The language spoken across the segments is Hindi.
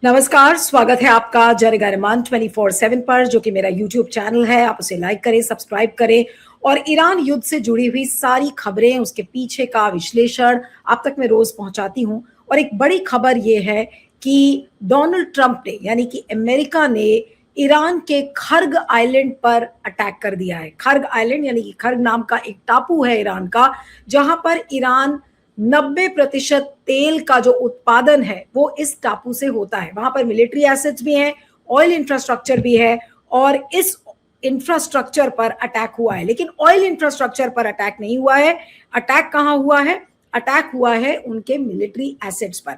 नमस्कार, स्वागत है आपका जनगणमन 24/7 पर, जो कि मेरा यूट्यूब चैनल है। आप उसे लाइक करें, सब्सक्राइब करें और ईरान युद्ध से जुड़ी हुई सारी खबरें, उसके पीछे का विश्लेषण आप तक मैं रोज पहुंचाती हूं। और एक बड़ी खबर यह है कि डोनाल्ड ट्रंप ने, यानी कि अमेरिका ने ईरान के खर्ग आइलैंड पर अटैक कर दिया है। खर्ग आइलैंड यानी कि खर्ग नाम का एक टापू है ईरान का, जहां पर ईरान 90% तेल का जो उत्पादन है वो इस टापू से होता है। वहां पर मिलिट्री एसेट्स भी हैं, ऑयल इंफ्रास्ट्रक्चर भी है, और इस इंफ्रास्ट्रक्चर पर अटैक हुआ है। लेकिन ऑयल इंफ्रास्ट्रक्चर पर अटैक नहीं हुआ है। अटैक कहां हुआ है? अटैक हुआ है उनके मिलिट्री एसेट्स पर।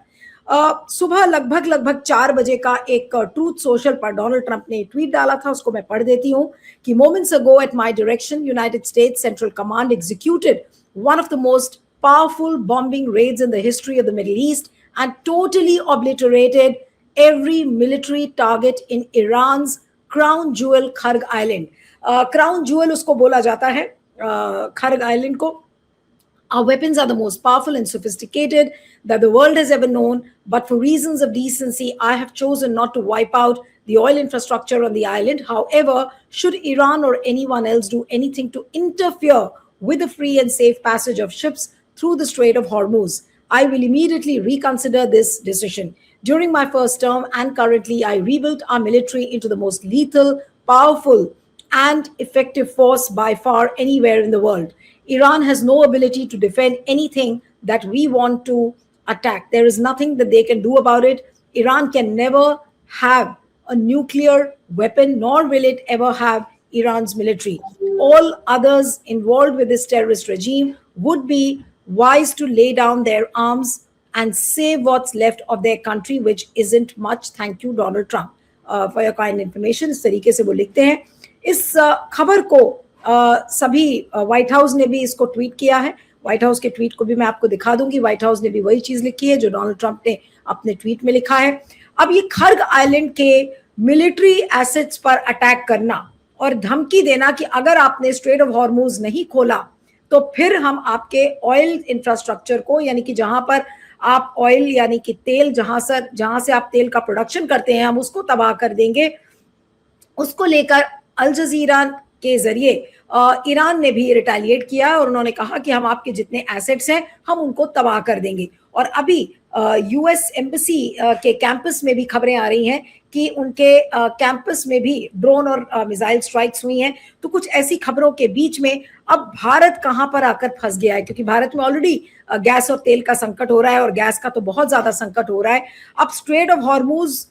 सुबह लगभग 4 बजे का एक ट्रूथ सोशल पर डोनाल्ड ट्रंप ने ट्वीट डाला था, उसको मैं पढ़ देती हूं कि moments ago at my direction United states central command executed one of the most powerful bombing raids in the history of the Middle East and totally obliterated every military target in Iran's crown jewel Kharg Island. Crown jewel उसको बोला जाता है Kharg Island को। Our weapons are the most powerful and sophisticated that the world has ever known, but for reasons of decency, I have chosen not to wipe out the oil infrastructure on the island. However, should Iran or anyone else do anything to interfere with the free and safe passage of ships through the Strait of Hormuz, I will immediately reconsider this decision. During my first term and currently, I rebuilt our military into the most lethal, powerful, and effective force by far anywhere in the world. Iran has no ability to defend anything that we want to attack. There is nothing that they can do about it. Iran can never have a nuclear weapon, nor will it ever have Iran's military. All others involved with this terrorist regime would be wise to lay down their arms and save what's left of their country, which isn't much. Thank you, Donald Trump, for your kind information. इस तरीके से वो लिखते हैं। इस खबर को सभी व्हाइट हाउस ने भी इसको ट्वीट किया है। व्हाइट हाउस के ट्वीट को भी मैं आपको दिखा दूंगी। व्हाइट हाउस ने भी वही चीज लिखी है जो डोनाल्ड ट्रंप ने अपने ट्वीट में लिखा है। अब ये खर्ग आइलैंड के मिलिट्री एसेट्स पर अटैक करना और धमकी देना कि अगर आपने स्ट्रेट ऑफ हॉर्मूज नहीं खोला तो फिर हम आपके ऑयल इंफ्रास्ट्रक्चर को, यानी कि जहां पर आप ऑयल यानी कि तेल जहां से आप तेल का प्रोडक्शन करते हैं, हम उसको तबाह कर देंगे। उसको लेकर अल जजीरा के जरिए ईरान ने भी रिटेलिएट किया और उन्होंने कहा कि हम आपके जितने एसेट्स हैं हम उनको तबाह कर देंगे। और अभी यूएस एम्बेसी के कैंपस में भी खबरें आ रही हैं कि उनके कैंपस में भी ड्रोन और मिसाइल स्ट्राइक्स हुई हैं। तो कुछ ऐसी खबरों के बीच में अब भारत कहां पर आकर फंस गया है, क्योंकि भारत में ऑलरेडी गैस और तेल का संकट हो रहा है और गैस का तो बहुत ज्यादा संकट हो रहा है। अब स्ट्रेट ऑफ हॉर्मूज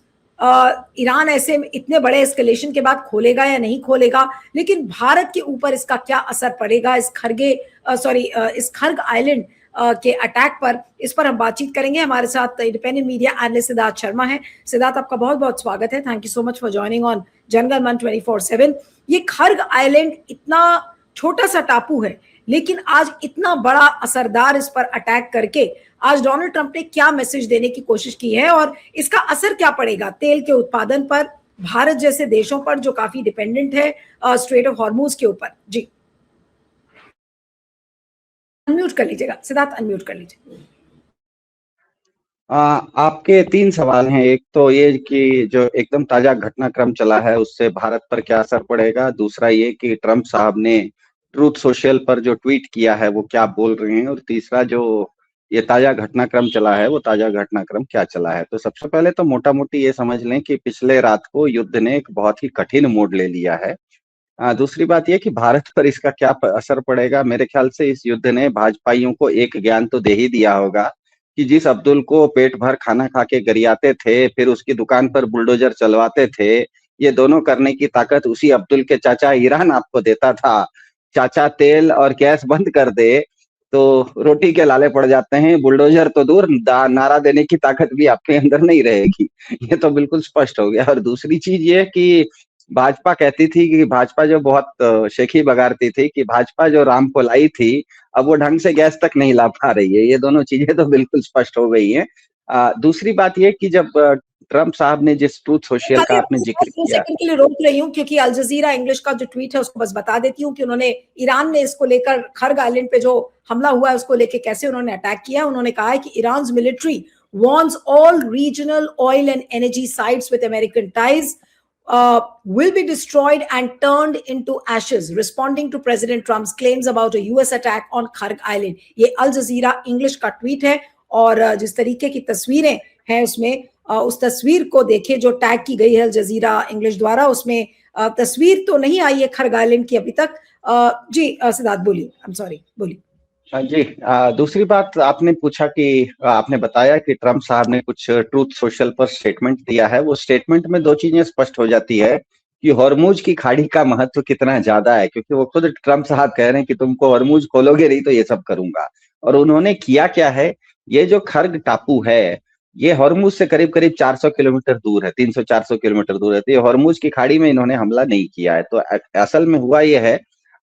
ईरान ऐसे इतने बड़े एस्केलेशन के बाद खोलेगा या नहीं खोलेगा, लेकिन भारत के ऊपर इसका क्या असर पड़ेगा इस खर्ग आइलैंड के अटैक पर, इस पर हम बातचीत करेंगे। हमारे साथ independent media analyst Siddharth Sharma है। सिद्धार्थ, आपका बहुत बहुत स्वागत है। Thank you so much for joining on Jana Gana Mana 24/7। ये खर्ग आइलैंड इतना छोटा सा टापू है, लेकिन आज इतना बड़ा असरदार इस पर अटैक करके आज डोनाल्ड ट्रंप ने क्या मैसेज देने की कोशिश की है और इसका असर क्या पड़ेगा तेल के उत्पादन पर, भारत जैसे देशों पर जो काफी डिपेंडेंट है स्ट्रेट ऑफ हॉर्मूज के ऊपर। जी, अनम्यूट कर लीजिएगा सिद्धार्थ, अनम्यूट कर लीजिए। आपके 3 सवाल हैं। एक तो ये कि जो एकदम ताजा घटनाक्रम चला है उससे भारत पर क्या असर पड़ेगा। दूसरा ये कि ट्रंप साहब ने ट्रूथ सोशल पर जो ट्वीट किया है वो क्या बोल रहे हैं। और तीसरा जो ये ताजा घटनाक्रम चला है वो ताजा घटनाक्रम क्या चला है। तो सबसे पहले तो मोटा मोटी ये समझ लें कि पिछले रात को युद्ध ने एक बहुत ही कठिन मोड़ ले लिया है। दूसरी बात यह कि भारत पर इसका क्या असर पड़ेगा। मेरे ख्याल से इस युद्ध ने भाजपाइयों को एक ज्ञान तो दे ही दिया होगा कि जिस अब्दुल को पेट भर खाना खा के गरियाते थे, फिर उसकी दुकान पर बुलडोजर चलवाते थे, ये दोनों करने की ताकत उसी अब्दुल के चाचा ईरान आपको देता था। चाचा तेल और गैस बंद कर दे तो रोटी के लाले पड़ जाते हैं, बुलडोजर तो दूर नारा देने की ताकत भी आपके अंदर नहीं रहेगी। ये तो बिल्कुल स्पष्ट हो गया। और दूसरी चीज ये कि भाजपा कहती थी कि भाजपा जो बहुत शेखी बगारती थी कि भाजपा जो राम को लाई थी अब वो ढंग से गैस तक नहीं ला पा रही है। ये दोनों चीजें तो बिल्कुल स्पष्ट हो गई हैं। दूसरी बात ये कि जब ट्रंप साहब ने जिस ट्रूथ सोशल का आपने जिक्र किया, सेकंड के लिए रोक रही हूँ क्योंकि अल जजीरा इंग्लिश का जो ट्वीट है उसको बस बता देती हूँ कि उन्होंने ईरान ने इसको लेकर खर्ग आइलैंड पे जो हमला हुआ है उसको लेकर कैसे उन्होंने अटैक किया। उन्होंने कहा है कि Iran military warns all regional oil and energy sites with American ties will be destroyed and turned into ashes, responding to President Trump's claims about a US attack on Kharg Island. ये अल जजीरा इंग्लिश का ट्वीट है और जिस तरीके की तस्वीरें हैं उसमें उस तस्वीर को देखें जो टैग की गई है अल जजीरा इंग्लिश द्वारा, उसमें तस्वीर तो नहीं आई है खर्ग आइलैंड की अभी तक। जी सिद्धार्थ बोलिए, आई एम सॉरी, बोलिए। जी, दूसरी बात आपने पूछा कि आपने बताया कि ट्रम्प साहब ने कुछ ट्रूथ सोशल पर स्टेटमेंट दिया है। वो स्टेटमेंट में दो चीजें स्पष्ट हो जाती है कि हॉर्मुज की खाड़ी का महत्व कितना ज्यादा है, क्योंकि वो खुद ट्रम्प साहब कह रहे हैं कि तुमको हॉर्मुज खोलोगे नहीं तो ये सब करूंगा। और उन्होंने किया क्या है, ये जो खर्ग टापू है ये हॉर्मुज से करीब करीब 400 किलोमीटर दूर है, 300-400 किलोमीटर दूर है। तो ये हॉर्मुज की खाड़ी में इन्होंने हमला नहीं किया है। तो असल में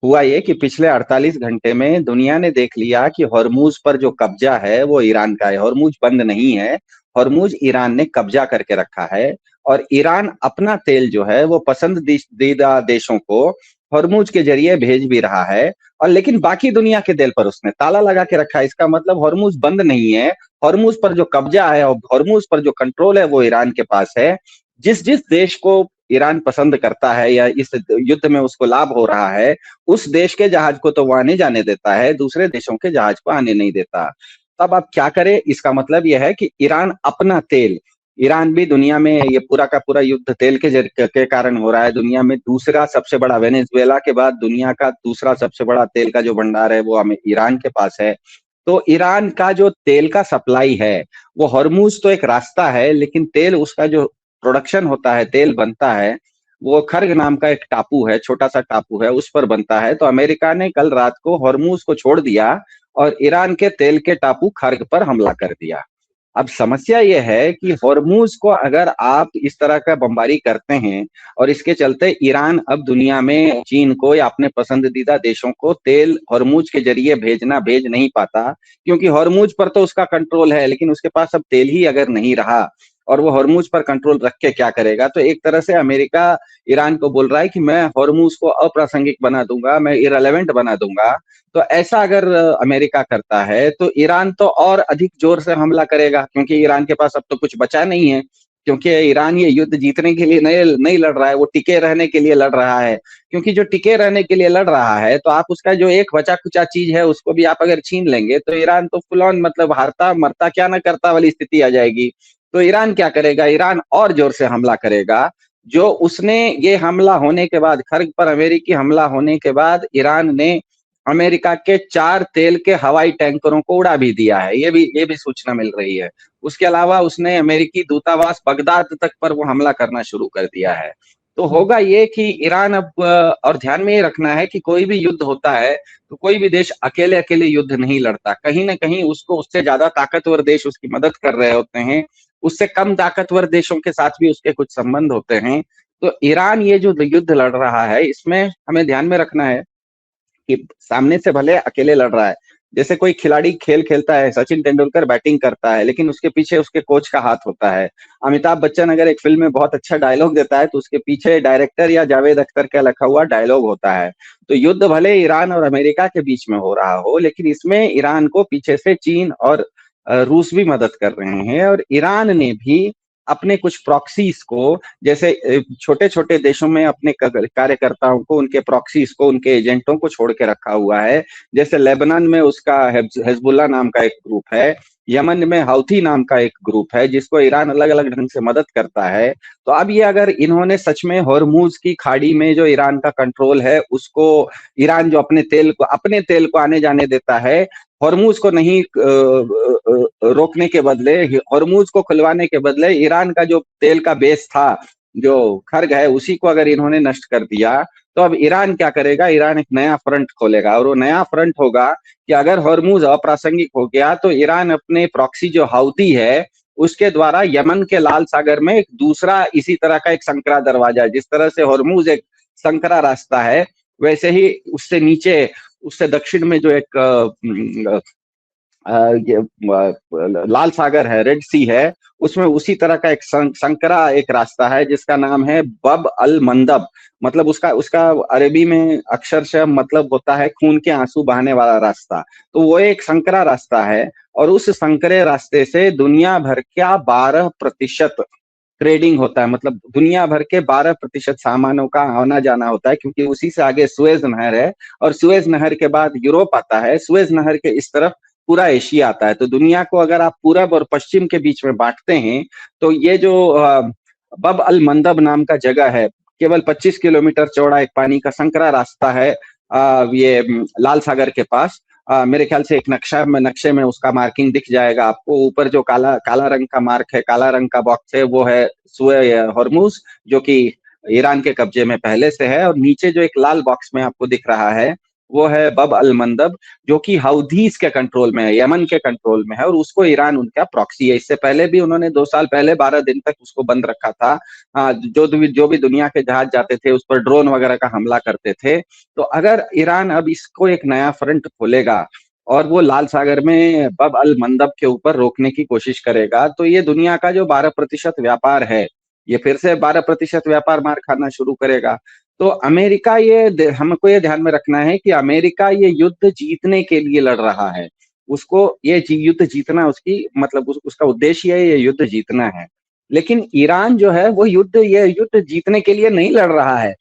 हुआ ये कि पिछले 48 घंटे में दुनिया ने देख लिया कि हॉर्मुज पर जो कब्जा है वो ईरान का है। हॉर्मुज बंद नहीं है, हॉर्मुज ईरान ने कब्जा करके रखा है और ईरान अपना तेल जो है वो पसंदीदा देशों को हॉर्मुज के जरिए भेज भी रहा है। और लेकिन बाकी दुनिया के तेल पर उसने ताला लगा के रखा है। इसका मतलब हॉर्मुज बंद नहीं है, हॉर्मुज पर जो कब्जा है और हॉर्मुज पर जो कंट्रोल है वो ईरान के पास है। जिस जिस देश को ईरान पसंद करता है या इस युद्ध में उसको लाभ हो रहा है, उस देश के जहाज को तो वो आने जाने देता है, दूसरे देशों के जहाज को आने नहीं देता। तब आप क्या करें, इसका मतलब यह है कि ईरान अपना तेल, ईरान भी दुनिया में ये पूरा का पूरा युद्ध तेल के कारण हो रहा है। दुनिया में दूसरा सबसे बड़ा, वेनेजुएला के बाद दुनिया का दूसरा सबसे बड़ा तेल का जो भंडार है वो हमें ईरान के पास है। तो ईरान का जो तेल का सप्लाई है वो हॉर्मुज तो एक रास्ता है, लेकिन तेल उसका जो प्रोडक्शन होता है, तेल बनता है, वो खर्ग नाम का एक टापू है, छोटा सा टापू है, उस पर बनता है। तो अमेरिका ने कल रात को हॉर्मुज को छोड़ दिया और ईरान के तेल के टापू खर्ग पर हमला कर दिया। अब समस्या यह है कि हॉर्मुज को अगर आप इस तरह का बमबारी करते हैं और इसके चलते ईरान अब दुनिया में चीन को या अपने पसंदीदा देशों को तेल हॉर्मुज के जरिए भेज नहीं पाता, क्योंकि हॉर्मुज पर तो उसका कंट्रोल है, लेकिन उसके पास अब तेल ही अगर नहीं रहा और वो हॉर्मुज पर कंट्रोल रख के क्या करेगा। तो एक तरह से अमेरिका ईरान को बोल रहा है कि मैं हॉर्मुज को अप्रासंगिक बना दूंगा, मैं इररिलेवेंट बना दूंगा। तो ऐसा अगर अमेरिका करता है तो ईरान तो और अधिक जोर से हमला करेगा, क्योंकि ईरान के पास अब तो कुछ बचा नहीं है। क्योंकि ईरान ये युद्ध जीतने के लिए नहीं लड़ रहा है, वो टिके रहने के लिए लड़ रहा है। क्योंकि जो टिके रहने के लिए लड़ रहा है तो आप उसका जो एक बचा कुचा चीज है उसको भी आप अगर छीन लेंगे तो ईरान तो फुल ऑन मतलब हारता मरता क्या ना करता वाली स्थिति आ जाएगी। तो ईरान क्या करेगा, ईरान और जोर से हमला करेगा। जो उसने ये हमला होने के बाद, खर्ग पर अमेरिकी हमला होने के बाद ईरान ने अमेरिका के 4 तेल के हवाई टैंकरों को उड़ा भी दिया है, ये भी सूचना मिल रही है। उसके अलावा उसने अमेरिकी दूतावास बगदाद तक पर वो हमला करना शुरू कर दिया है। तो होगा ये कि ईरान अब, और ध्यान में ये रखना है कि कोई भी युद्ध होता है तो कोई भी देश अकेले अकेले युद्ध नहीं लड़ता, कहीं ना कहीं उसको उससे ज्यादा ताकतवर देश उसकी मदद कर रहे होते हैं, उससे कम ताकतवर देशों के साथ भी उसके कुछ संबंध होते हैं। तो ईरान ये जो युद्ध लड़ रहा है इसमें हमें ध्यान में रखना है कि सामने से भले अकेले लड़ रहा है, जैसे कोई खिलाड़ी खेल खेलता है, सचिन तेंदुलकर बैटिंग करता है लेकिन उसके पीछे उसके कोच का हाथ होता है। अमिताभ बच्चन अगर एक फिल्म में बहुत अच्छा डायलॉग देता है तो उसके पीछे डायरेक्टर या जावेद अख्तर का लिखा हुआ डायलॉग होता है। तो युद्ध भले ईरान और अमेरिका के बीच में हो रहा हो, लेकिन इसमें ईरान को पीछे से चीन और रूस भी मदद कर रहे हैं। और ईरान ने भी अपने कुछ प्रॉक्सीज को, जैसे छोटे छोटे देशों में अपने कार्यकर्ताओं को, उनके प्रॉक्सीज को, उनके एजेंटों को छोड़ के रखा हुआ है। जैसे लेबनान में उसका हिजबुल्लाह नाम का एक ग्रुप है, यमन में हाउथी नाम का एक ग्रुप है जिसको ईरान अलग अलग ढंग से मदद करता है। तो अब ये अगर इन्होंने सच में हॉर्मुज की खाड़ी में जो ईरान का कंट्रोल है उसको, ईरान जो अपने तेल को आने जाने देता है, हॉर्मुज को नहीं रोकने के बदले, हॉर्मुज को खुलवाने के बदले ईरान का जो तेल का बेस था, जो खर्ग है, उसी को अगर इन्होंने नष्ट कर दिया तो अब ईरान क्या करेगा, ईरान एक नया फ्रंट खोलेगा। और वो नया फ्रंट होगा कि अगर हॉर्मुज अप्रासंगिक हो गया तो ईरान अपने प्रॉक्सी जो हाउती है उसके द्वारा यमन के लाल सागर में एक दूसरा इसी तरह का एक संकरा दरवाजा है। जिस तरह से हॉर्मुज एक संकरा रास्ता है, वैसे ही उससे नीचे, उससे दक्षिण में जो एक लाल सागर है, रेड सी है, उसमें उसी तरह का एक संकरा एक रास्ता है जिसका नाम है बब अल मंदब। मतलब उसका उसका अरबी में अक्षरशः मतलब होता है खून के आंसू बहाने वाला रास्ता। तो वो एक संकरा रास्ता है, और उस संकरे रास्ते से दुनिया भर का 12% ट्रेडिंग होता है। मतलब दुनिया भर के 12% सामानों का आना जाना होता है, क्योंकि उसी से आगे सुएज नहर है, और सुएज नहर के बाद यूरोप आता है, सुएज नहर के इस तरफ पूरा एशिया आता है। तो दुनिया को अगर आप पूरब और पश्चिम के बीच में बांटते हैं, तो ये जो बब अल मंदब नाम का जगह है, केवल 25 किलोमीटर चौड़ा एक पानी का संकरा रास्ता है, ये लाल सागर के पास। मेरे ख्याल से एक नक्शे में उसका मार्किंग दिख जाएगा आपको। ऊपर जो काला काला रंग का मार्क है, काला रंग का बॉक्स है, वो है सुए हॉर्मुज, जो कि ईरान के कब्जे में पहले से है। और नीचे जो एक लाल बॉक्स में आपको दिख रहा है, वो है बब अल मंदब, जो कि हाउदीज के कंट्रोल में है, यमन के कंट्रोल में है, और उसको ईरान उनका प्रॉक्सी है। इससे पहले भी उन्होंने 2 साल पहले 12 दिन तक उसको बंद रखा था। जो भी दुनिया के जहाज जाते थे उस पर ड्रोन वगैरह का हमला करते थे। तो अगर ईरान अब इसको एक नया फ्रंट खोलेगा और वो लाल सागर में बब अल मंदब के ऊपर रोकने की कोशिश करेगा, तो ये दुनिया का जो 12% व्यापार है, ये फिर से 12% व्यापार मार खाना शुरू करेगा। तो अमेरिका हमको ये ध्यान में रखना है कि अमेरिका ये युद्ध जीतने के लिए लड़ रहा है। उसको ये युद्ध जीतना उसकी मतलब उसका उद्देश्य है, ये युद्ध जीतना है। लेकिन ईरान जो है वो ये युद्ध जीतने के लिए नहीं लड़ रहा है।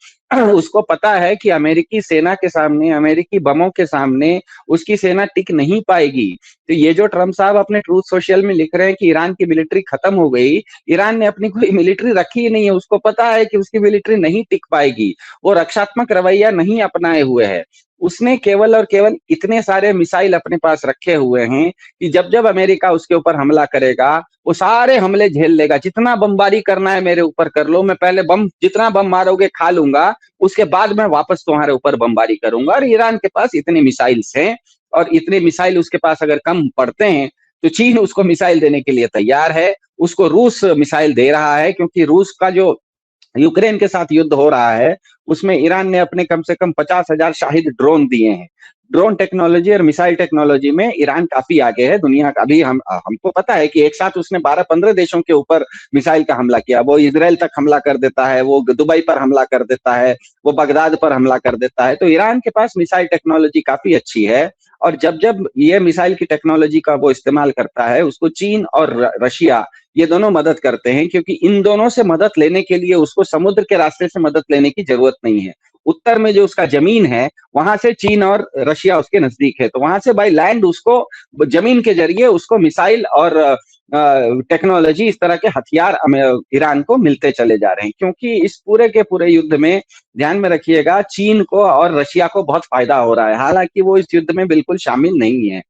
उसको पता है कि अमेरिकी सेना के सामने, अमेरिकी बमों के सामने उसकी सेना टिक नहीं पाएगी। तो ये जो ट्रम्प साहब अपने ट्रूथ सोशल में लिख रहे हैं कि ईरान की मिलिट्री खत्म हो गई, ईरान ने अपनी कोई मिलिट्री रखी ही नहीं है। उसको पता है कि उसकी मिलिट्री नहीं टिक पाएगी, वो रक्षात्मक रवैया नहीं अपनाए हुए है। उसने केवल और केवल इतने सारे मिसाइल अपने पास रखे हुए हैं कि जब जब अमेरिका उसके ऊपर हमला करेगा, वो सारे हमले झेल लेगा। जितना बमबारी करना है मेरे ऊपर कर लो, मैं पहले जितना बम मारोगे खा लूंगा, उसके बाद मैं वापस तुम्हारे ऊपर बमबारी करूंगा। और ईरान के पास इतने मिसाइल्स हैं, और इतने मिसाइल उसके पास अगर कम पड़ते हैं तो चीन उसको मिसाइल देने के लिए तैयार है। उसको रूस मिसाइल दे रहा है, क्योंकि रूस का जो यूक्रेन के साथ युद्ध हो रहा है उसमें ईरान ने अपने कम से कम 50,000 शाहिद ड्रोन दिए हैं। ड्रोन टेक्नोलॉजी और मिसाइल टेक्नोलॉजी में ईरान काफी आगे है दुनिया का। अभी हमको पता है कि एक साथ उसने 12-15 देशों के ऊपर मिसाइल का हमला किया। वो इजराइल तक हमला कर देता है, वो दुबई पर हमला कर देता है, वो बगदाद पर हमला कर देता है। तो ईरान के पास मिसाइल टेक्नोलॉजी काफी अच्छी है। और जब जब ये मिसाइल की टेक्नोलॉजी का वो इस्तेमाल करता है, उसको चीन और रशिया ये दोनों मदद करते हैं, क्योंकि इन दोनों से मदद लेने के लिए उसको समुद्र के रास्ते से मदद लेने की जरूरत नहीं है। उत्तर में जो उसका जमीन है, वहां से चीन और रशिया उसके नजदीक है, तो वहां से बाय लैंड उसको जमीन के जरिए उसको मिसाइल और टेक्नोलॉजी, इस तरह के हथियार ईरान को मिलते चले जा रहे हैं। क्योंकि इस पूरे के पूरे युद्ध में ध्यान में रखिएगा, चीन को और रशिया को बहुत फायदा हो रहा है। हालांकि वो इस युद्ध में बिल्कुल शामिल नहीं है,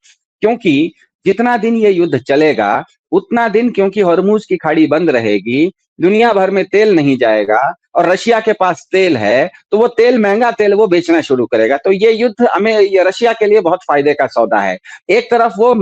क्योंकि जितना दिन ये युद्ध चलेगा उतना दिन, क्योंकि हॉर्मुज की खाड़ी बंद रहेगी, दुनिया भर में तेल नहीं जाएगा, और रशिया के पास तेल है, तो वो तेल, महंगा तेल वो बेचना शुरू करेगा। तो ये युद्ध ये रशिया के लिए बहुत फायदे का सौदा है। एक तरफ वो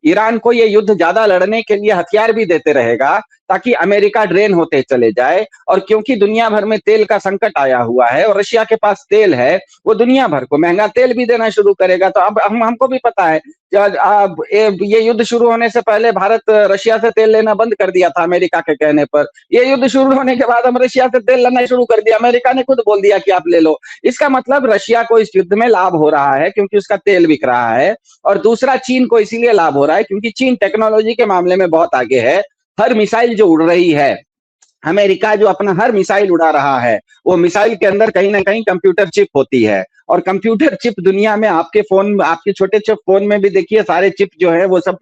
ईरान को ये युद्ध ज्यादा लड़ने के लिए हथियार भी देते रहेगा, ताकि अमेरिका ड्रेन होते चले जाए। और क्योंकि दुनिया भर में तेल का संकट आया हुआ है और रशिया के पास तेल है, वो दुनिया भर को महंगा तेल भी देना शुरू करेगा। तो अब हमको भी पता है, ये युद्ध शुरू होने से पहले भारत रशिया से तेल लेना बंद कर दिया था अमेरिका के कहने पर। ये युद्ध शुरू होने के बाद हम रशिया से तेल लेना शुरू कर दिया, अमेरिका ने खुद बोल दिया कि आप ले लो। इसका मतलब रशिया को इस युद्ध में लाभ हो रहा है, क्योंकि उसका तेल बिक रहा है। और दूसरा, चीन को इसीलिए लाभ हो रहा है क्योंकि चीन टेक्नोलॉजी के मामले में बहुत आगे है। हर मिसाइल जो उड़ रही है, अमेरिका जो अपना हर मिसाइल उड़ा रहा है, वो मिसाइल के अंदर कहीं ना कहीं कंप्यूटर चिप होती है। और कंप्यूटर चिप दुनिया में आपके फोन, आपके छोटे छोटे फोन में भी देखिए, सारे चिप जो है वो सब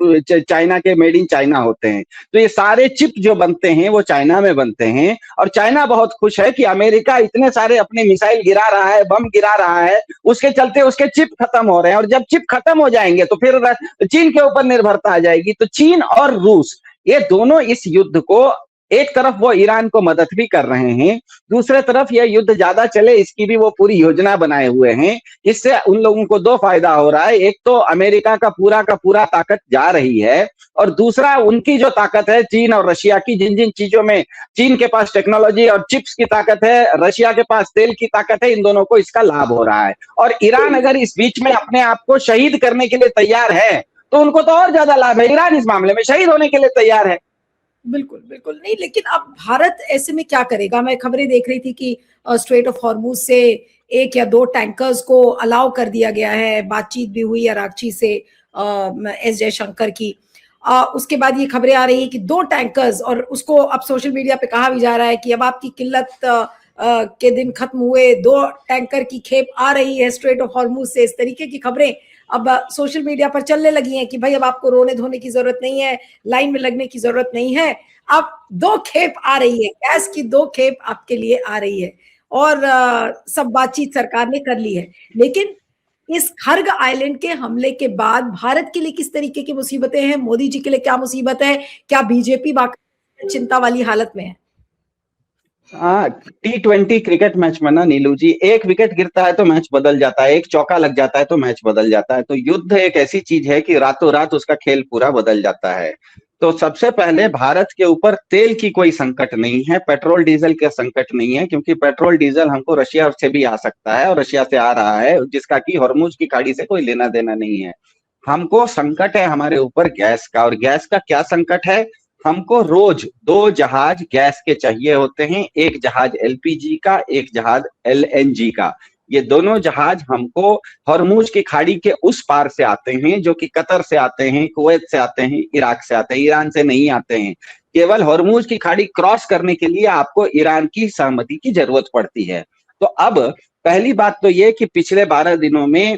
चाइना के, मेड इन चाइना होते हैं। तो ये सारे चिप जो बनते हैं वो चाइना में बनते हैं। और चाइना बहुत खुश है कि अमेरिका इतने सारे अपने मिसाइल गिरा रहा है, बम गिरा रहा है, उसके चलते उसके चिप खत्म हो रहे हैं। और जब चिप खत्म हो जाएंगे तो फिर चीन के ऊपर निर्भरता आ जाएगी। तो चीन और रूस, ये दोनों इस युद्ध को एक तरफ वो ईरान को मदद भी कर रहे हैं, दूसरे तरफ यह युद्ध ज्यादा चले इसकी भी वो पूरी योजना बनाए हुए हैं। इससे उन लोगों को दो फायदा हो रहा है, एक तो अमेरिका का पूरा ताकत जा रही है, और दूसरा उनकी जो ताकत है चीन और रशिया की, जिन जिन चीजों में चीन के पास टेक्नोलॉजी और चिप्स की ताकत है, रशिया के पास तेल की ताकत है, इन दोनों को इसका लाभ हो रहा है। और ईरान अगर इस बीच में अपने आप को शहीद करने के लिए तैयार है तो उनको तो और ज्यादा लाभ है, ईरान इस मामले में शहीद होने के लिए तैयार है। बिल्कुल बिल्कुल नहीं, लेकिन अब भारत ऐसे में क्या करेगा? मैं खबरें देख रही थी कि स्ट्रेट ऑफ हॉर्मुज से 1 या 2 टैंकर्स को अलाउ कर दिया गया है, बातचीत भी हुई अरागची से एस जयशंकर की। उसके बाद ये खबरें आ रही है कि 2 टैंकर्स, और उसको अब सोशल मीडिया पे कहा भी जा रहा है कि अब आपकी किल्लत के दिन खत्म हुए, 2 टैंकर की खेप आ रही है स्ट्रेट ऑफ हॉर्मुज से। इस तरीके की खबरें अब सोशल मीडिया पर चलने लगी हैं कि भाई अब आपको रोने धोने की जरूरत नहीं है, लाइन में लगने की जरूरत नहीं है, अब 2 खेप आ रही है, गैस की 2 खेप आपके लिए आ रही है। और सब बातचीत सरकार ने कर ली है। लेकिन इस खर्ग आइलैंड के हमले के बाद भारत के लिए किस तरीके की मुसीबतें हैं? मोदी जी के लिए क्या मुसीबत है? क्या बीजेपी वाकई चिंता वाली हालत में है? T20 क्रिकेट मैच में ना नीलू जी, एक विकेट गिरता है तो मैच बदल जाता है, एक चौका लग जाता है तो मैच बदल जाता है। तो युद्ध एक ऐसी चीज है कि रातों रात उसका खेल पूरा बदल जाता है। तो सबसे पहले भारत के ऊपर तेल की कोई संकट नहीं है, पेट्रोल डीजल का संकट नहीं है, क्योंकि पेट्रोल डीजल हमको रशिया से भी आ सकता है और रशिया से आ रहा है, जिसका कि हॉर्मुज की खाड़ी से कोई लेना देना नहीं है। हमको संकट है हमारे ऊपर गैस का, और गैस का क्या संकट है? हमको रोज 2 जहाज गैस के चाहिए होते हैं, एक जहाज एलपीजी का, एक जहाज एलएनजी का। ये दोनों जहाज हमको हॉर्मुज की खाड़ी के उस पार से आते हैं, जो कि कतर से आते हैं, कुवैत से आते हैं, इराक से आते हैं, ईरान से नहीं आते हैं। केवल हॉर्मुज की खाड़ी क्रॉस करने के लिए आपको ईरान की सहमति की जरूरत पड़ती है। तो अब पहली बात तो ये कि पिछले 12 दिनों में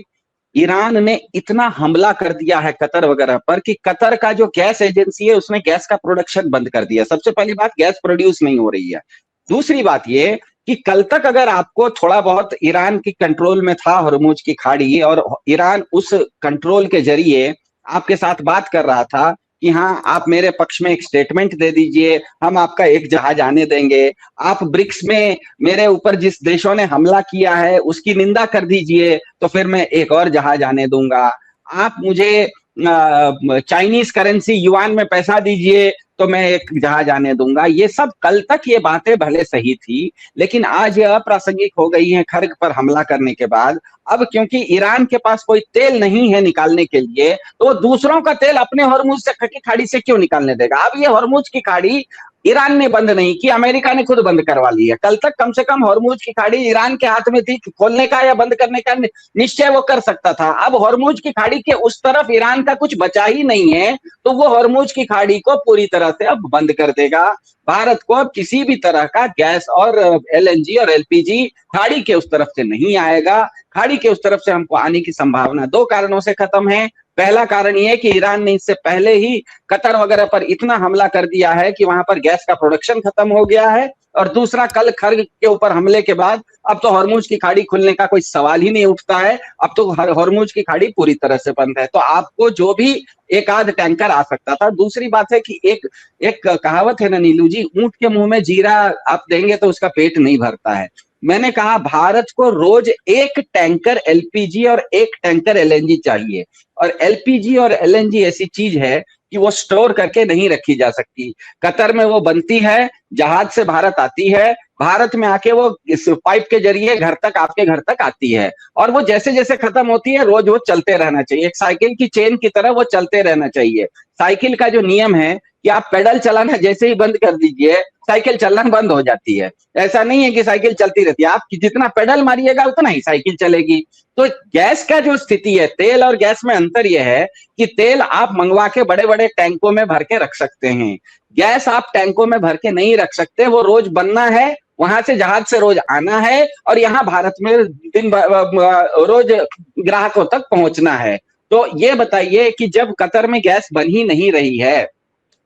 ईरान ने इतना हमला कर दिया है कतर वगैरह पर कि कतर का जो गैस एजेंसी है उसने गैस का प्रोडक्शन बंद कर दिया। सबसे पहली बात, गैस प्रोड्यूस नहीं हो रही है। दूसरी बात ये कि कल तक अगर आपको थोड़ा बहुत ईरान की कंट्रोल में था हॉर्मुज की खाड़ी, और ईरान उस कंट्रोल के जरिए आपके साथ बात कर रहा था कि हाँ आप मेरे पक्ष में एक स्टेटमेंट दे दीजिए, हम आपका एक जहाज आने देंगे, आप ब्रिक्स में मेरे ऊपर जिस देशों ने हमला किया है उसकी निंदा कर दीजिए तो फिर मैं एक और जहाज आने दूंगा, आप मुझे चाइनीज करेंसी युआन में पैसा दीजिए तो मैं एक जहाज आने दूंगा। ये सब कल तक ये बातें भले सही थी, लेकिन आज ये अप्रासंगिक हो गई हैं खर्ग पर हमला करने के बाद। अब क्योंकि ईरान के पास कोई तेल नहीं है निकालने के लिए, तो वो दूसरों का तेल अपने हॉर्मुज की खाड़ी से क्यों निकालने देगा? अब ये हॉर्मुज की खाड़ी ईरान ने बंद नहीं की, अमेरिका ने खुद बंद करवा ली है। कल तक कम से कम हॉर्मुज की खाड़ी ईरान के हाथ में थी, खोलने का या बंद करने का निश्चय वो कर सकता था। अब हॉर्मुज की खाड़ी के उस तरफ ईरान का कुछ बचा ही नहीं है, तो वो हॉर्मुज की खाड़ी को पूरी तरह से अब बंद कर देगा। भारत को अब किसी भी तरह का गैस और एलएनजी और एलपीजी खाड़ी के उस तरफ से नहीं आएगा। खाड़ी के उस तरफ से हमको आने की संभावना 2 कारणों से खत्म है। पहला कारण यह है कि ईरान ने इससे पहले ही कतर वगैरह पर इतना हमला कर दिया है कि वहां पर गैस का प्रोडक्शन खत्म हो गया है, और दूसरा, कल खर्ग के ऊपर हमले के बाद अब तो हॉर्मुज की खाड़ी खुलने का कोई सवाल ही नहीं उठता है। अब तो हॉर्मुज की खाड़ी पूरी तरह से बंद है, तो आपको जो भी एक आध टैंकर आ सकता था। दूसरी बात है कि एक कहावत है ना नीलू जी, ऊंट के मुंह में जीरा आप देंगे तो उसका पेट नहीं भरता है। मैंने कहा भारत को रोज 1 टैंकर एलपीजी और 1 टैंकर एलएनजी चाहिए, और एलपीजी और एलएनजी ऐसी चीज है कि वो स्टोर करके नहीं रखी जा सकती। कतर में वो बनती है, जहाज से भारत आती है, भारत में आके वो इस पाइप के जरिए घर तक, आपके घर तक आती है, और वो जैसे जैसे खत्म होती है रोज वो चलते रहना चाहिए। एक साइकिल की चेन की तरह वो चलते रहना चाहिए। साइकिल का जो नियम है कि आप पेडल चलाना जैसे ही बंद कर दीजिए, साइकिल चलना बंद हो जाती है। ऐसा नहीं है कि साइकिल चलती रहती है, आप जितना पेडल मारिएगा उतना ही साइकिल चलेगी। तो गैस का जो स्थिति है, तेल और गैस में अंतर यह है कि तेल आप मंगवा के बड़े बड़े टैंकों में भर के रख सकते हैं, गैस आप टैंकों में भर के नहीं रख सकते। वो रोज बनना है, वहां से जहाज से रोज आना है, और यहाँ भारत में रोज ग्राहकों तक पहुंचना है। तो ये बताइए कि जब कतर में गैस बन ही नहीं रही है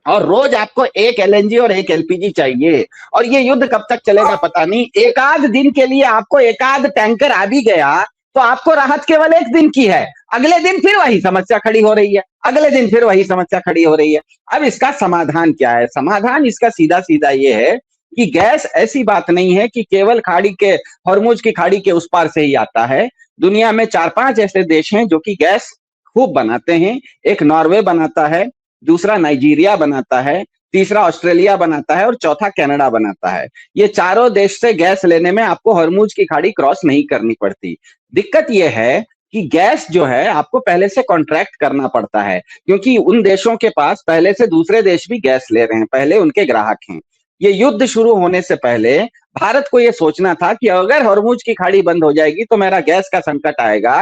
और रोज आपको 1 एलएनजी और 1 एलपीजी चाहिए, और ये युद्ध कब तक चलेगा पता नहीं। एक आध दिन के लिए आपको एक आध टैंकर आ भी गया तो आपको राहत केवल 1 दिन की है। अगले दिन फिर वही समस्या खड़ी हो रही है, अगले दिन फिर वही समस्या खड़ी हो रही है। अब इसका समाधान क्या है? समाधान इसका सीधा सीधा ये है कि गैस ऐसी बात नहीं है कि केवल खाड़ी के, हॉर्मुज की खाड़ी के उस पार से ही आता है। दुनिया में 4-5 ऐसे देश हैं जो कि गैस खूब बनाते हैं। एक नॉर्वे बनाता है, दूसरा नाइजीरिया बनाता है, तीसरा ऑस्ट्रेलिया बनाता है और चौथा कनाडा बनाता है। ये चारों देश से गैस लेने में आपको हॉर्मुज की खाड़ी क्रॉस नहीं करनी पड़ती। दिक्कत यह है कि गैस जो है आपको पहले से कॉन्ट्रैक्ट करना पड़ता है, क्योंकि उन देशों के पास पहले से दूसरे देश भी गैस ले रहे हैं, पहले उनके ग्राहक हैं। ये युद्ध शुरू होने से पहले भारत को ये सोचना था कि अगर हॉर्मुज की खाड़ी बंद हो जाएगी तो मेरा गैस का संकट आएगा।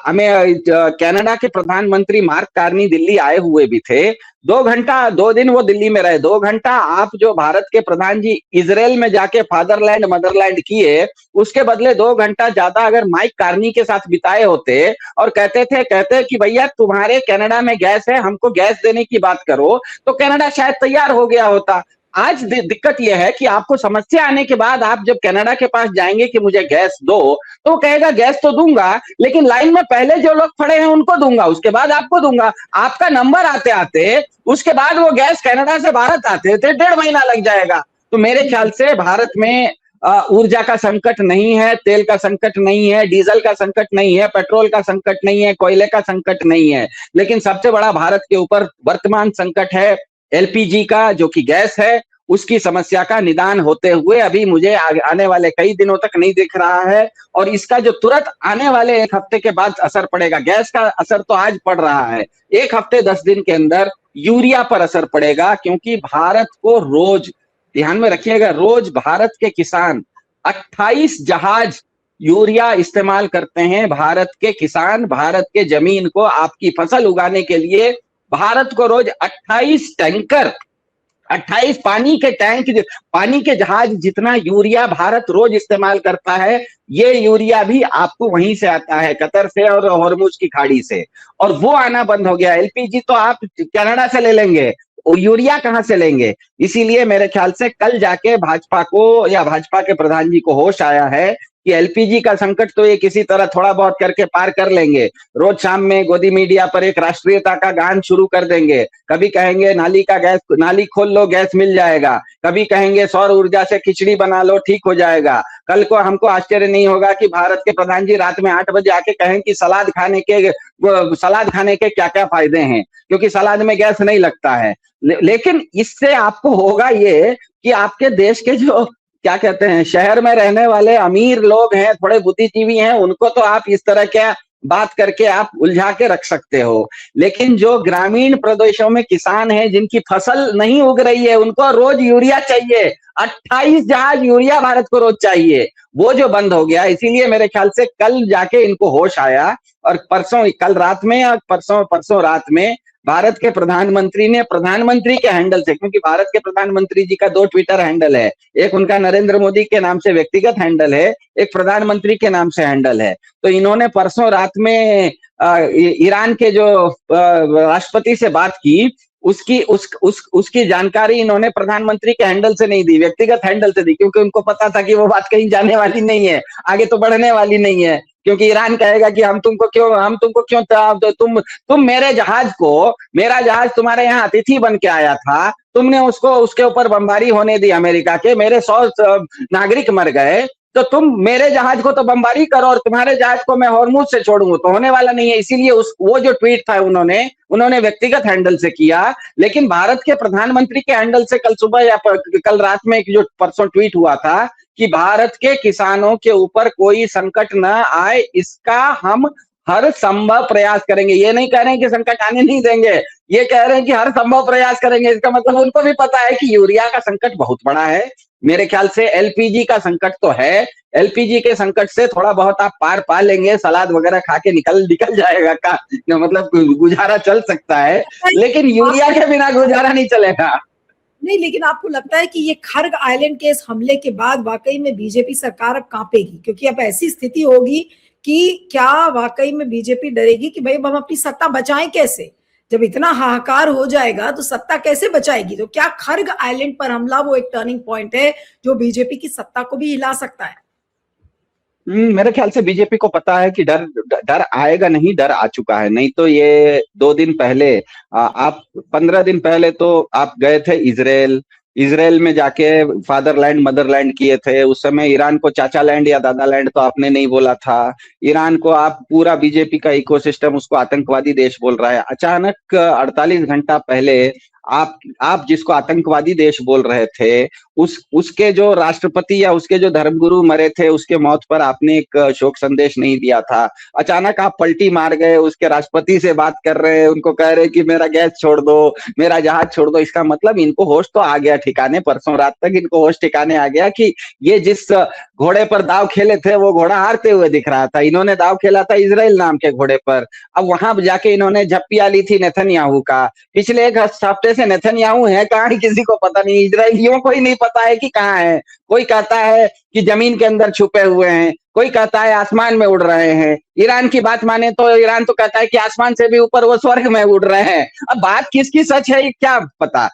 हमें कनाडा के प्रधानमंत्री मार्क कार्नी दिल्ली आए हुए भी थे। 2 दिन वो दिल्ली में रहे। 2 घंटा आप जो भारत के प्रधान जी इजराइल में जाके फादरलैंड मदरलैंड किए, उसके बदले 2 घंटा ज्यादा अगर माइक कार्नी के साथ बिताए होते और कहते कि भैया तुम्हारे कनाडा में गैस है, हमको गैस देने की बात करो, तो कनाडा शायद तैयार हो गया होता। आज दिक्कत यह है कि आपको समस्या आने के बाद आप जब कनाडा के पास जाएंगे कि मुझे गैस दो, तो वो कहेगा गैस तो दूंगा, लेकिन लाइन में पहले जो लोग खड़े हैं उनको दूंगा, उसके बाद आपको दूंगा। आपका नंबर आते आते उसके बाद वो गैस कनाडा से भारत आते थे 1.5 महीना लग जाएगा। तो मेरे ख्याल से भारत में ऊर्जा का संकट नहीं है, तेल का संकट नहीं है, डीजल का संकट नहीं है, पेट्रोल का संकट नहीं है, कोयले का संकट नहीं है, लेकिन सबसे बड़ा भारत के ऊपर वर्तमान संकट है एलपीजी का, जो कि गैस है। उसकी समस्या का निदान होते हुए अभी मुझे आने वाले कई दिनों तक नहीं दिख रहा है, और इसका जो तुरंत आने वाले 1 हफ्ते के बाद असर पड़ेगा, गैस का असर तो आज पड़ रहा है, 1 हफ्ते 10 दिन के अंदर यूरिया पर असर पड़ेगा। क्योंकि भारत को रोज, ध्यान में रखिएगा, रोज भारत के किसान 28 जहाज यूरिया इस्तेमाल करते हैं। भारत के किसान भारत के जमीन को, आपकी फसल उगाने के लिए भारत को रोज 28 टैंकर, 28 पानी के टैंक, पानी के जहाज जितना यूरिया भारत रोज इस्तेमाल करता है। ये यूरिया भी आपको वहीं से आता है, कतर से और हॉर्मुज की खाड़ी से, और वो आना बंद हो गया। एलपीजी तो आप कनाडा से ले लेंगे, यूरिया कहां से लेंगे? इसीलिए मेरे ख्याल से कल जाके भाजपा को या भाजपा के प्रधान जी को होश आया है कि एलपीजी का संकट तो ये किसी तरह थोड़ा बहुत करके पार कर लेंगे। रोज शाम में गोदी मीडिया पर एक राष्ट्रीयता का गान शुरू कर देंगे। कभी कहेंगे नाली का गैस, नाली खोल लो गैस मिल जाएगा, कभी कहेंगे सौर ऊर्जा से खिचड़ी बना लो ठीक हो जाएगा। कल को हमको आश्चर्य नहीं होगा कि भारत के प्रधान जी रात में 8 बजे आके कहें कि सलाद खाने के क्या क्या फायदे हैं, क्योंकि सलाद में गैस नहीं लगता है। लेकिन इससे आपको होगा ये कि आपके देश के जो क्या कहते हैं शहर में रहने वाले अमीर लोग हैं, थोड़े बुद्धिजीवी हैं, उनको तो आप इस तरह के बात करके आप उलझा के रख सकते हो, लेकिन जो ग्रामीण प्रदेशों में किसान हैं जिनकी फसल नहीं उग रही है, उनको रोज यूरिया चाहिए। 28 जहाज यूरिया भारत को रोज चाहिए, वो जो बंद हो गया। इसीलिए मेरे ख्याल से कल जाके इनको होश आया, और कल रात में या परसों रात में भारत के प्रधानमंत्री ने, प्रधानमंत्री के हैंडल से, क्योंकि भारत के प्रधानमंत्री जी का 2 ट्विटर हैंडल है, एक उनका नरेंद्र मोदी के नाम से व्यक्तिगत हैंडल है, एक प्रधानमंत्री के नाम से हैंडल है। तो इन्होंने परसों रात में ईरान के जो राष्ट्रपति से बात की, उसकी जानकारी इन्होंने प्रधानमंत्री के हैंडल से नहीं दी, व्यक्तिगत हैंडल से दी, क्योंकि उनको पता था कि वो बात कहीं जाने वाली नहीं है, आगे तो बढ़ने वाली नहीं है। क्योंकि ईरान कहेगा कि हम तुमको क्यों तुम मेरे जहाज को, मेरा जहाज तुम्हारे यहाँ अतिथि बन के आया था, तुमने उसके ऊपर बमबारी होने दी अमेरिका के, मेरे 100 नागरिक मर गए, तो तुम मेरे जहाज को तो बमबारी करो और तुम्हारे जहाज को मैं हॉर्मुज से छोड़ूंगा, तो होने वाला नहीं है। इसीलिए वो जो ट्वीट था उन्होंने व्यक्तिगत हैंडल से किया, लेकिन भारत के प्रधानमंत्री के हैंडल से कल सुबह या कल रात में जो परसों ट्वीट हुआ था कि भारत के किसानों के ऊपर कोई संकट न आए, इसका हम हर संभव प्रयास करेंगे। ये नहीं कह रहे हैं कि संकट आने नहीं देंगे, ये कह रहे हैं कि हर संभव प्रयास करेंगे। इसका मतलब उनको भी पता है कि यूरिया का संकट बहुत बड़ा है। मेरे ख्याल से एलपीजी का संकट तो है, एलपीजी के संकट से थोड़ा बहुत आप पार पा लेंगे, सलाद वगैरह खा के निकल जाएगा का मतलब गुजारा चल सकता है, लेकिन यूरिया के बिना गुजारा नहीं चलेगा। नहीं, लेकिन आपको लगता है कि ये खर्ग आइलैंड के इस हमले के बाद वाकई में बीजेपी सरकार अब कांपेगी? क्योंकि अब ऐसी स्थिति होगी कि क्या वाकई में बीजेपी डरेगी कि भाई हम अपनी सत्ता बचाएं कैसे? जब इतना हाहाकार हो जाएगा तो सत्ता कैसे बचाएगी? तो क्या खर्ग आइलैंड पर हमला वो एक टर्निंग पॉइंट है जो बीजेपी की सत्ता को भी हिला सकता है? मेरे ख्याल से बीजेपी को पता है कि डर डर आएगा नहीं, डर आ चुका है। नहीं तो ये 2 दिन पहले आप 15 दिन पहले तो आप गए थे इजराइल, इजराइल में जाके फादरलैंड मदरलैंड किए थे। उस समय ईरान को चाचा लैंड या दादा लैंड तो आपने नहीं बोला था। ईरान को आप पूरा बीजेपी का इकोसिस्टम उसको आतंकवादी देश बोल रहा है। अचानक 48 घंटा पहले आप जिसको आतंकवादी देश बोल रहे थे, उसके जो राष्ट्रपति या उसके जो धर्मगुरु मरे थे, उसके मौत पर आपने एक शोक संदेश नहीं दिया था। अचानक आप पलटी मार गए, उसके राष्ट्रपति से बात कर रहे हैं, उनको कह रहे कि मेरा गैस छोड़ दो, मेरा जहाज छोड़ दो। इसका मतलब इनको होश तो आ गया ठिकाने, परसों रात तक इनको होश ठिकाने आ गया कि ये जिस घोड़े पर दाव खेले थे वो घोड़ा हारते हुए दिख रहा था। इन्होंने दाव खेला था इजराइल नाम के घोड़े पर। अब वहां जाके इन्होंने झप्पिया ली थी नेतन्याहू का। पिछले एक हफ्ते से नेतन्याहू है कहाँ, किसी को पता नहीं, इजरायलियों को ही नहीं पता है कि कहाँ है। कोई कहता है कि जमीन के अंदर छुपे हुए हैं, कोई कहता है आसमान में उड़ रहे हैं। ईरान की बात माने तो ईरान तो कहता है कि आसमान से भी ऊपर वो स्वर्ग में उड़ रहे हैं। अब बात किसकी सच है क्या पता।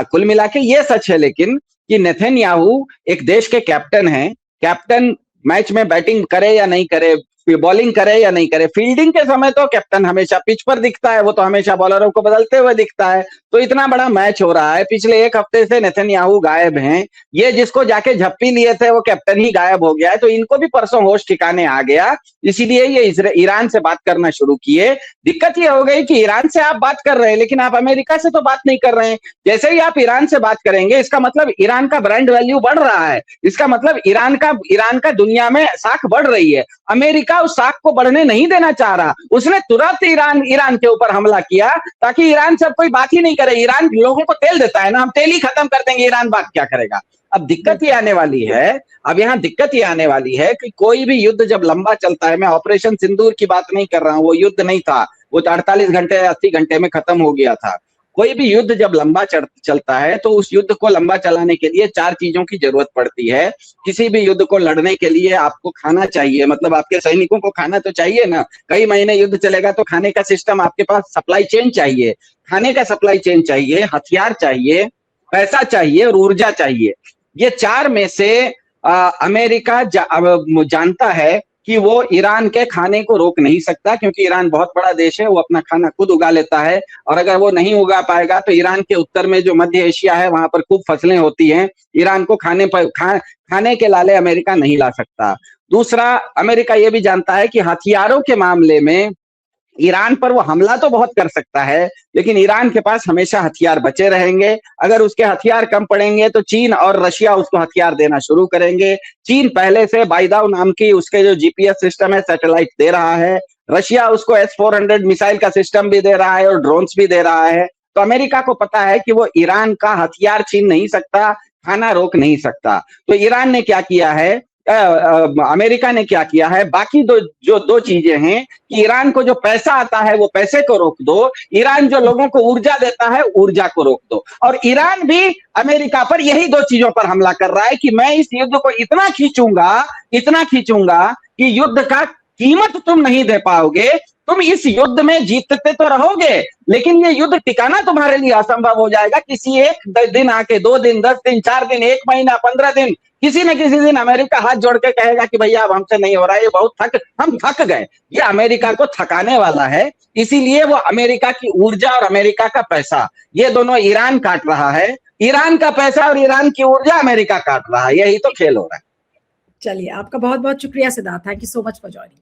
कुल मिला के ये सच है लेकिन कि नेतन्याहू एक देश के कैप्टन हैं। कैप्टन मैच में बैटिंग करे या नहीं करे, बॉलिंग करे या नहीं करे, फील्डिंग के समय तो कैप्टन हमेशा पिच पर दिखता है, वो तो हमेशा बॉलरों को बदलते हुए दिखता है। तो इतना बड़ा मैच हो रहा है, पिछले एक हफ्ते से नेतन्याहू गायब हैं। ये जिसको जाके झप्पी लिए थे वो कैप्टन ही गायब हो गया है, तो इनको भी परसों होश ठिकाने आ गया। इसीलिए ये ईरान से बात करना शुरू किए। दिक्कत ये हो गई कि ईरान से आप बात कर रहे हैं लेकिन आप अमेरिका से तो बात नहीं कर रहे हैं। जैसे ही आप ईरान से बात करेंगे इसका मतलब ईरान का ब्रांड वैल्यू बढ़ रहा है, इसका मतलब ईरान का दुनिया में साख बढ़ रही है। अमेरिका उस साख को बढ़ने नहीं देना चाह रहा, उसने तुरंत ईरान के ऊपर हमला किया ताकि ईरान से कोई बात ही नहीं करे। ईरान लोगों को तेल देता है ना, हम तेल ही खत्म कर देंगे, ईरान बात क्या करेगा। अब दिक्कत ये आने वाली है, अब यहाँ दिक्कत ये आने वाली है कि कोई भी युद्ध जब लंबा चलता है, मैं ऑपरेशन सिंदूर की बात नहीं कर रहा हूं, वो युद्ध नहीं था, वो 48 घंटे 80 घंटे में खत्म हो गया था। कोई भी युद्ध जब लंबा चलता है तो उस युद्ध को लंबा चलाने के लिए 4 चीजों की जरूरत पड़ती है। किसी भी युद्ध को लड़ने के लिए आपको खाना चाहिए, मतलब आपके सैनिकों को खाना तो चाहिए ना। कई महीने युद्ध चलेगा तो खाने का सिस्टम, आपके पास सप्लाई चेन चाहिए, खाने का सप्लाई चेन चाहिए, हथियार चाहिए, पैसा चाहिए और ऊर्जा चाहिए। ये 4 में से अमेरिका जानता है कि वो ईरान के खाने को रोक नहीं सकता, क्योंकि ईरान बहुत बड़ा देश है, वो अपना खाना खुद उगा लेता है। और अगर वो नहीं उगा पाएगा तो ईरान के उत्तर में जो मध्य एशिया है वहां पर खूब फसलें होती हैं, ईरान को खाने के लाले अमेरिका नहीं ला सकता। दूसरा, अमेरिका ये भी जानता है कि हथियारों के मामले में ईरान पर वो हमला तो बहुत कर सकता है लेकिन ईरान के पास हमेशा हथियार बचे रहेंगे। अगर उसके हथियार कम पड़ेंगे तो चीन और रशिया उसको हथियार देना शुरू करेंगे। चीन पहले से बाइदाओ नाम की उसके जो जीपीएस सिस्टम है, सैटेलाइट दे रहा है। रशिया उसको S-400 मिसाइल का सिस्टम भी दे रहा है और ड्रोन्स भी दे रहा है। तो अमेरिका को पता है कि वो ईरान का हथियार छीन नहीं सकता, खाना रोक नहीं सकता। तो ईरान ने क्या किया है, अमेरिका ने क्या किया है, बाकी दो चीजें हैं कि ईरान को जो पैसा आता है वो पैसे को रोक दो, ईरान जो लोगों को ऊर्जा देता है ऊर्जा को रोक दो। और ईरान भी अमेरिका पर यही 2 चीजों पर हमला कर रहा है कि मैं इस युद्ध को इतना खींचूंगा कि युद्ध का कीमत तुम नहीं दे पाओगे। तुम इस युद्ध में जीतते तो रहोगे लेकिन ये युद्ध टिकाना तुम्हारे लिए असंभव हो जाएगा। किसी एक दिन आके 2 दिन, 10 दिन, 4 दिन, 1 महीना, 15 दिन, किसी न किसी दिन अमेरिका हाथ जोड़ के कहेगा कि भैया अब हमसे नहीं हो रहा है, ये बहुत हम थक गए। ये अमेरिका को थकाने वाला है। इसीलिए वो अमेरिका की ऊर्जा और अमेरिका का पैसा, ये दोनों ईरान काट रहा है। ईरान का पैसा और ईरान की ऊर्जा अमेरिका काट रहा है। यही तो खेल हो रहा है। चलिए, आपका बहुत बहुत शुक्रिया Siddharth, thank you so much for joining.